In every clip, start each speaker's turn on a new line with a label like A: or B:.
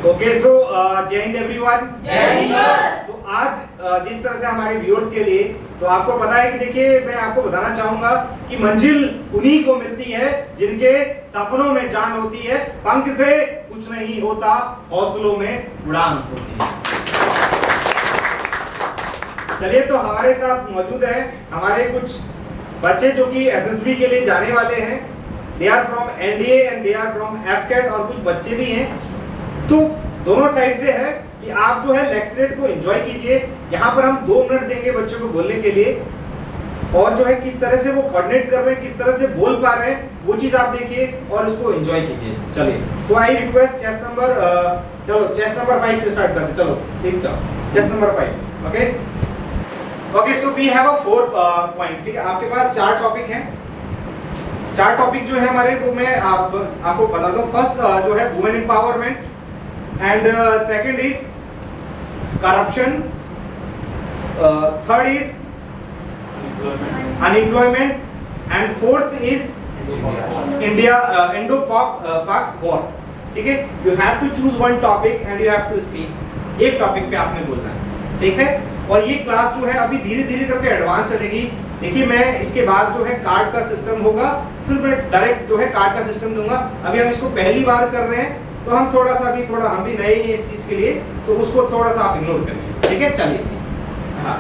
A: Okay so जय Hind everyone.
B: जय Hind sir.
A: तो आज जिस तरह से हमारे व्यूअर्स के लिए, तो आपको पता है कि देखिए मैं आपको बताना चाहूंगा कि मंजिल उन्हीं को मिलती है जिनके सपनों में जान होती है, पंख से कुछ नहीं होता, हौसलों में उड़ान होती है। चलिए, तो हमारे साथ मौजूद है हमारे कुछ बच्चे जो कि एसएसबी के लिए जाने वाले हैं। They are from NDA and they are from AFCAT, और कुछ बच्चे भी हैं। तो दोनों साइड से है कि आप जो है लेक्चरेट को एंजॉय कीजिए। यहाँ पर हम 2 मिनट देंगे बच्चों को बोलने के लिए, और जो है किस तरह से वो कोऑर्डिनेट कर रहे हैं, किस तरह से बोल पा रहे हैं, वो चीज आप देखिए और उसको एंजॉय कीजिए। चलिए, तो आई रिक्वेस्ट चेस्ट नंबर 5 से स्टार्ट करते। चलो please come chest number 5। Okay so we have a 4 point. ठीक है, आपके पास 4 टॉपिक हैं। 4 टॉपिक जो है हमारे, वो मैं आपको बता दूं। फर्स्ट जो है women empowerment, and second is corruption, third is unemployment, and fourth is Indo-Pak war. ठीक है, you have to choose one topic and you have to speak। एक टॉपिक पे आपने बोलना है, ठीक है। और ये क्लास जो है अभी धीरे धीरे करके एडवांस चलेगी। देखिए, मैं इसके बाद जो है कार्ड का सिस्टम होगा, फिर मैं डायरेक्ट जो है कार्ड का सिस्टम दूंगा। अभी हम इसको पहली बार कर रहे हैं, तो हम थोड़ा हम भी नए हैं इस चीज के लिए, तो उसको थोड़ा सा आप इग्नोर करिए। ठीक है, चलिए। हाँ,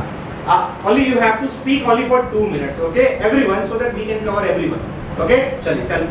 A: only you have to speak only for 2 minutes, okay everyone, so that we can cover everyone. Okay, चलिए start.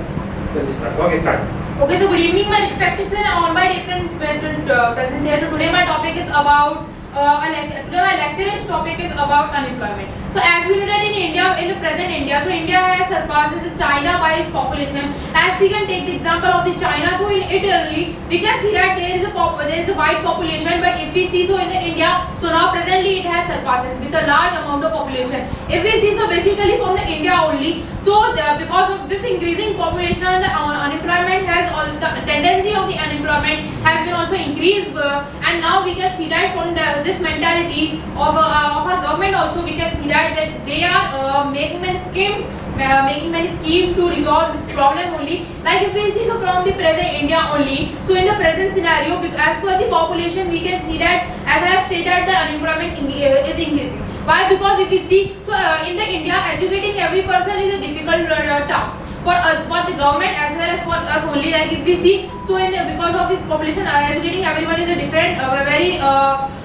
A: Okay, start.
B: Okay, so good evening, my respected and all my different present here. So today my topic is about today my lecture's topic is about unemployment. So as we know that in India, in the present India, so India has surpasses China by its population. As we can take the example of the China, so in Italy we can see that there is a wide population, but if we see so in the India, so now presently it has surpasses with a large amount of population. If we see so basically from the India only, so because of this increasing population, the unemployment has the tendency of the unemployment has been also increased, and now we can see that from this mentality of our government also we can see that they are making many scheme to resolve this problem only. Like if we see so from the present India only, so in the present scenario, as per the population we can see that, as I have said, that the unemployment is increasing. Why? Because if we see so in the India, educating every person is a difficult task for us, for the government as well as for us only. Like if we see so because of this population, educating everyone is a different very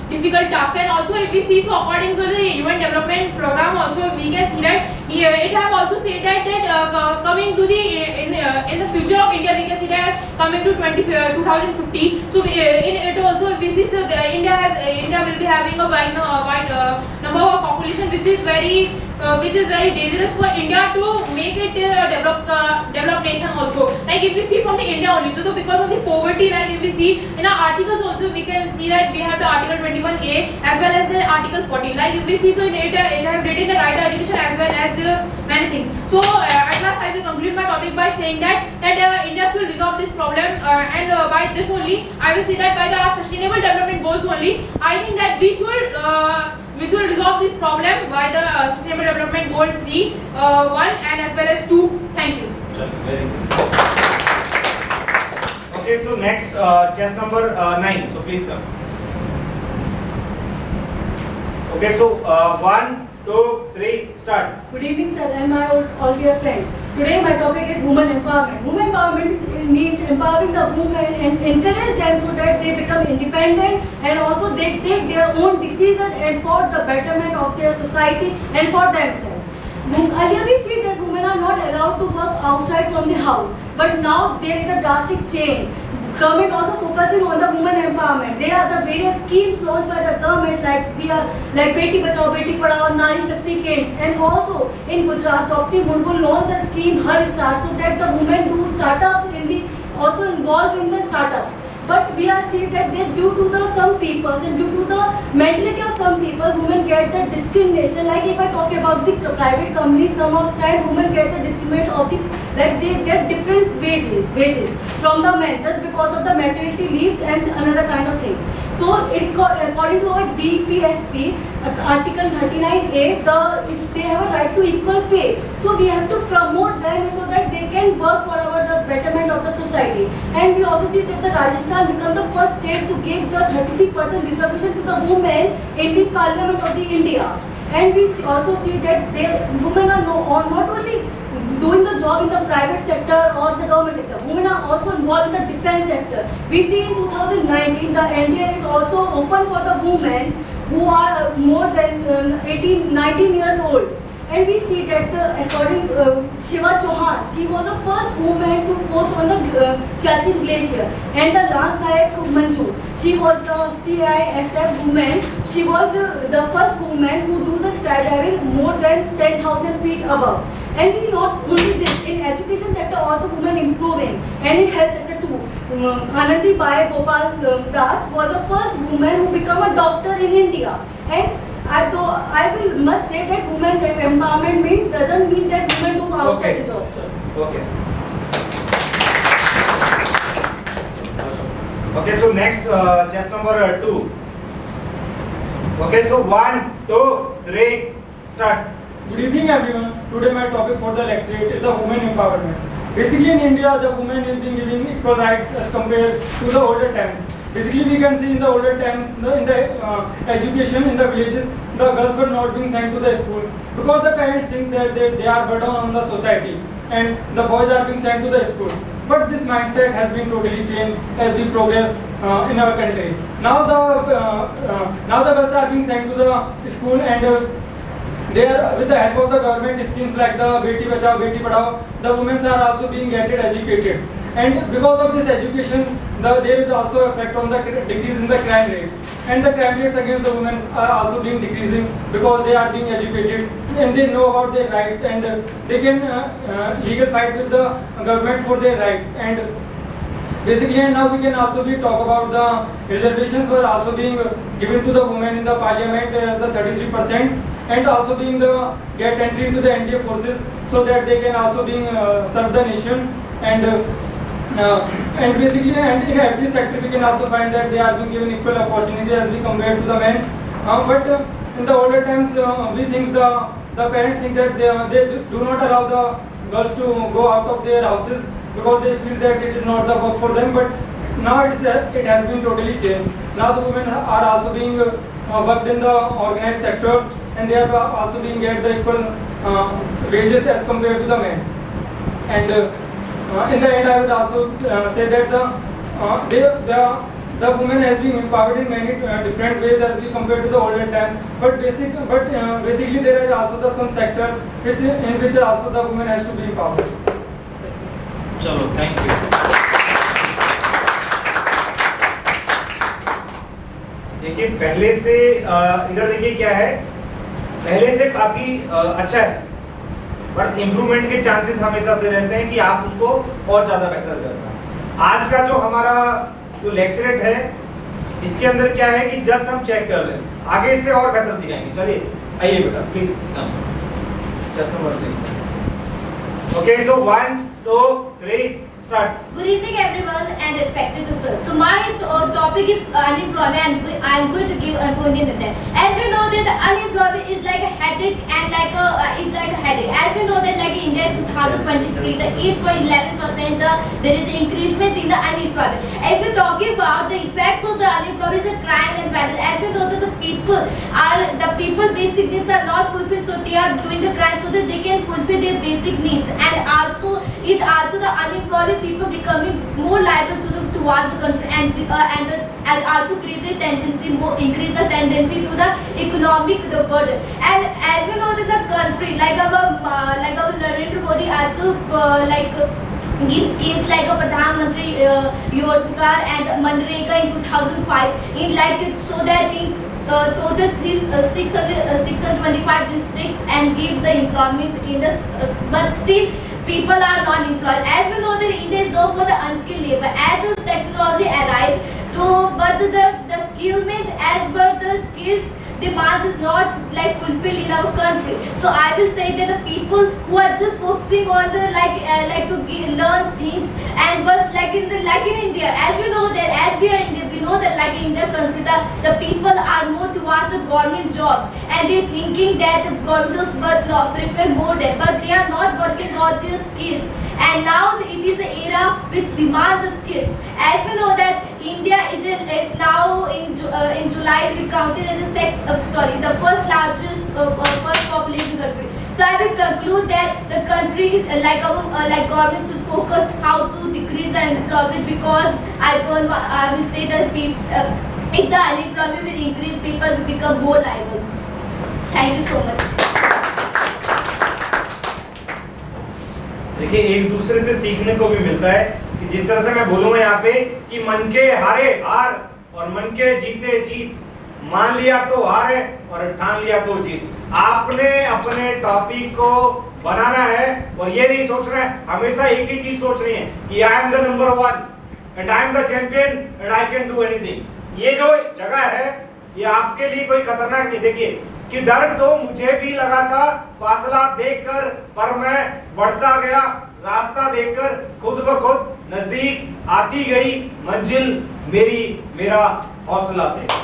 B: difficult task. And also if we see so according to the UN development program also we can see that it have also said that coming to the in the future of India, we can see that coming to 2050, so in it also we see so India will be having a wide number of population, which is very dangerous for India to make it developed nation also. Like if we see from the India only, so because of the poverty, like if we see in our articles also we can see that we have the article 21A as well as the article 14. Like if we see so in it have written the right to education as well as the many things. So at last I will conclude my topic by saying that India should resolve this problem, and by this only I will say that by the sustainable development goals only, I think that we should resolve this problem by the sustainable development goal 3, 1 and as well as 2. Thank you.
A: Very good. Okay, so next chest number 9. So please come. Okay, so 1, 2, 3, start.
C: Good evening, sir, and my all dear friends. Today my topic is women empowerment. Women empowerment means empowering the women and encourage them so that they become independent, and also they take their own decision and for the betterment of their society and for themselves. Earlier we see that women are not allowed to work outside from the house, but now there is a drastic change. Government also focusing on the women empowerment. There are the various schemes launched by the government, like Beti Bachao, Beti Padhao, Nari Shakti Kendra, and also in Gujarat, Draupadi Murmu launched the scheme Har Start, so that the women do startups also involved in the startups. But we are seeing that due to some people and due to the mentality of some people, women get the discrimination. Like if I talk about the private companies, some of time women get the discrimination of the, like they get different wages from the men just because of the maternity leaves and another kind of thing. So, according to our DPSP, Article 39A, they have a right to equal pay. So we have to promote them so that they can work for the betterment of the society. And we also see that the Rajasthan become the first state to give the 33% reservation to the women in the Parliament of the India. And we also see that women are not only doing the job in the private sector or the government sector, women are also involved in the defense sector. We see in 2019 the NDA is also open for the women who are more than 19 years old. And we see that according Shiva Chauhan, she was the first woman to post on the Siachen Glacier. And the Lance Nayak Manju, she was the CISF woman. She was the first woman who do the skydiving more than 10,000 feet above. And we not only this, in education sector also women improving, and in health sector too. Anandi Bai Gopal Das was the first woman who become a doctor in India. And I must say that women empowerment doesn't mean that women do outside the job.
A: Okay. Okay, so next chest number 2. Okay, so 1, 2, 3, start.
D: Good evening everyone. Today my topic for the lecture is the women empowerment. Basically in India the women is being given equal rights as compared to the older times. Basically we can see in the older times in the education in the villages the girls were not being sent to the school because the parents think that they are burden on the society and the boys are being sent to the school. But this mindset has been totally changed as we progress in our country. Now the girls are being sent to the school and they are, with the help of the government schemes like the Beti Bachao, Beti Padhao, the women are also being educated. And because of this education, there is also effect on the decrease in the crime rates. And the crime rates against the women are also being decreasing because they are being educated and they know about their rights and they can legal fight with the government for their rights. And basically, and now we can also talk about the reservations were also being given to the women in the parliament as the 33%. And also being get entry into the NDA forces so that they can also serve the nation and basically and in every sector we can also find that they are being given equal opportunity as we compare to the men. But in the older times we think the parents think that they do not allow the girls to go out of their houses because they feel that it is not the work for them. But now it has been totally changed. Now the women are also being worked in the organized sectors and they are also being get the equal wages as compared to the men. And in the end, I would also say that the women has been empowered in many different ways as we compare to the older time. But basically, there are also some sectors in which also the women has to be empowered.
A: Chalo, thank you. देखिए पहले से इधर देखिए क्या है, पहले से काफी अच्छा है, बट इम्प्रूवमेंट के चांसेस हमेशा से रहते हैं कि आप उसको और ज्यादा बेहतर करना। आज का जो हमारा जो लेक्चरेट है इसके अंदर क्या है कि जस्ट हम चेक कर रहे हैं, आगे इससे और बेहतर दिखाएंगे। चलिए आइए बेटा please, just number 6। Okay, so 1, 2, 3 start.
E: Good evening everyone and respected sirs. So my topic is unemployment and I am going to give an opinion on that. As we know that unemployment is like a headache and is like a headache. As we know that like in India 2023 the 8.11% there is an increasement in the unemployment. If we talking about the effects of the unemployment is the crime and violence. As we know that the people basic needs are not fulfilled, so they are doing the crime so that they can fulfill their basic needs. And also the unemployment people becoming more liable towards the country and also increase the tendency to the economic burden. And as we know that the country like our Narendra Modi also give schemes like a Pradhan Mantri Yojana and Manrega in 2005 in so that in total 625 districts and give the employment in the but still people are not employed. As we know that India is known for the unskilled labor. As the technology arrives, but the skillment as per the skills demands is not fulfilled in our country. So I will say that the people who are just focusing on the learn things and was in India, as we know that as we are India, we know that like in Indian country, the people are more towards the government jobs, and they thinking that the government jobs will not prefer more them, but they are not working on their skills. And now it is the era which demand the skills. As we know that India is now in July we counted as the first largest first population country. So I will conclude that the country like government should focus how to decrease the unemployment, because I will say that if the unemployment will increase, people will become more liable. Thank you so much.
A: देखिए एक दूसरे से सीखने को भी मिलता है कि जिस तरह से मैं बोलूंगा यहाँ पे कि मन के हारे हार और मन के जीते जीत, मान लिया तो हार है और ठान लिया तो जीत। आपने अपने टॉपिक को बनाना है और ये नहीं सोचना है, हमेशा एक ही चीज सोचनी है कि I am the number 1 and I am the champion and I can do anything. ये जो जगह है ये आपके लिए कोई खतरनाक नहीं। देखिए कि डर तो मुझे भी लगा था फासला देखकर, पर मैं बढ़ता गया रास्ता देखकर, खुद ब खुद नजदीक आती गई मंजिल मेरी मेरा हौसला थे।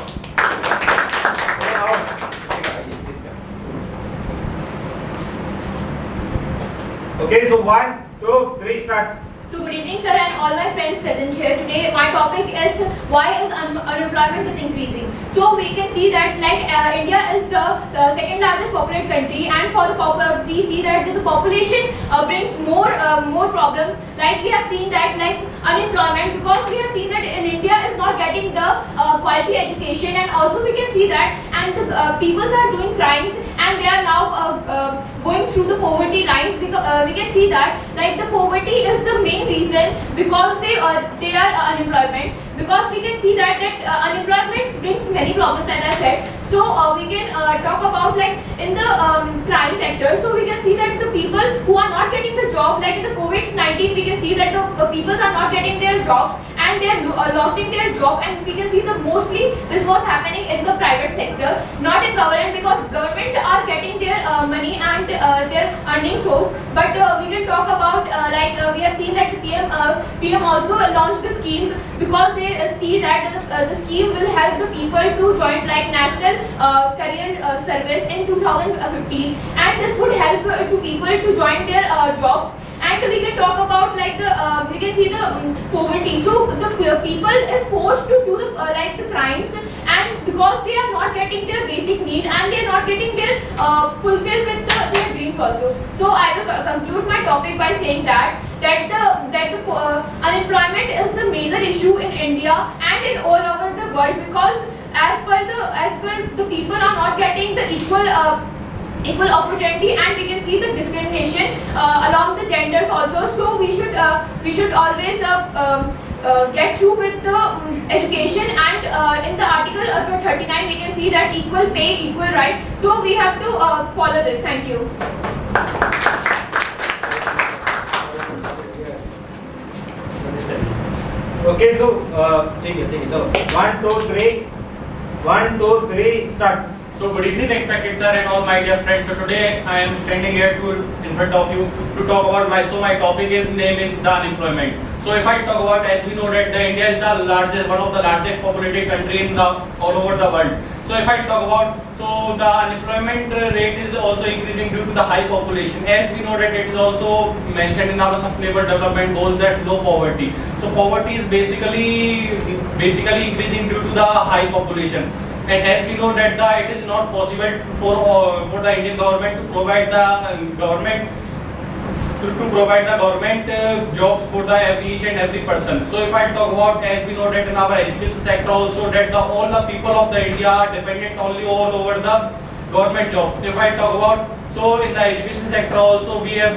A: Okay, so 1, 2, 3, start.
B: So good evening, sir, and all my friends present here today. My topic is why is unemployment is increasing. So we can see that like India is the second largest populated country, and for the we see that the population brings more problems. Like we have seen that like unemployment, because we have seen that in India is not getting the quality education, and also we can see that and the people are doing crimes and they are now going through the poverty line. We can see that like the poverty is the main reason because they are unemployment, because we can see that unemployment brings many problems, as I said. So we can talk about like in the crime sector. So we can see that the people who are not getting the job, like in the COVID-19, we can see that the people are not getting their jobs and they are losing their job, and we can see the mostly this was happening in the private sector, not in government, because government are getting their money and their earning source. But we can talk about we have seen that PM also launched the schemes, because they see that the scheme will help the people to join like national career service in 2015, and this would help to people to join their jobs. And we can talk about like the we can see the poverty. So the people is forced to do the crimes, and because they are not getting their basic need and they are not getting their fulfilled with their dreams also. So I will conclude my topic by saying that the unemployment is the major issue in India and in all over the world, because as per the people are not getting the equal opportunity, and we can see the discrimination along the genders also. So we should always get through with the education, and in the article 39 we can see that equal pay, equal right. So we have to follow this. Thank you.
A: Okay, so ठीक है चलो 1, 2, 3, 1, 2, 3, start.
F: So good evening, respected sir and all my dear friends. So today I am standing here in front of you to talk about my topic is name is the unemployment. So if I talk about, as we know that India is one of the largest populated country in all over the world. So if I talk about, so the unemployment rate is also increasing due to the high population. As we know that it is also mentioned in our sustainable development goals that low poverty. So poverty is basically increasing due to the high population. And as we know that it is not possible for the Indian government to provide the government jobs for each and every person. So if I talk about, as we know that in our education sector also that all the people of the India are dependent only all over the government jobs. If I talk about, so in the education sector also we have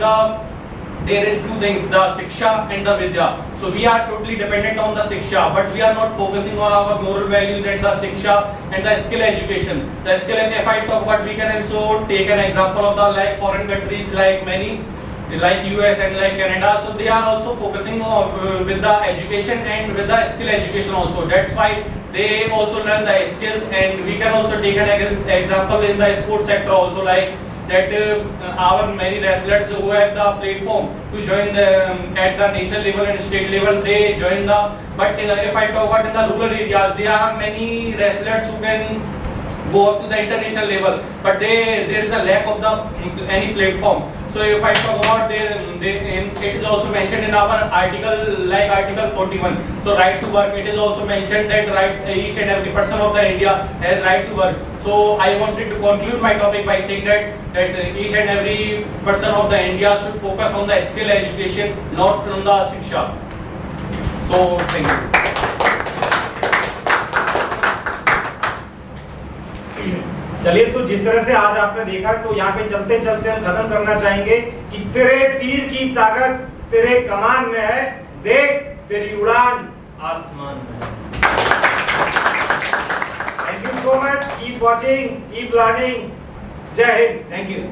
F: there is two things, the Shiksha and the Vidya. So we are totally dependent on the Shiksha, but we are not focusing on our moral values and the Shiksha and the skill education. The skill, if I talk about, we can also take an example of the like foreign countries like US and like Canada. So they are also focusing on with the education and with the skill education also. That's why they also learn the skills, and we can also take an example in the sports sector also, like that our many wrestlers who have the platform to join the at the national level and state level, they join the. But if I talk about in the rural areas, there are many wrestlers who can go up to the international level, but there is a lack of the any platform. So if I talk about it is also mentioned in our article, like Article 41. So right to work, it is also mentioned that each and every person of the India has right to work. So I wanted to conclude my topic by saying that each and every person of the India should focus on the skill education, not on the shiksha. So thank you.
A: चलिए, तो जिस तरह से आज आपने देखा, तो यहाँ पे चलते चलते हम खत्म करना चाहेंगे कि तेरे तीर की ताकत तेरे कमान में है, देख तेरी उड़ान आसमान में है। Thank you so much. Keep watching, keep learning. जय हिंद. Thank you.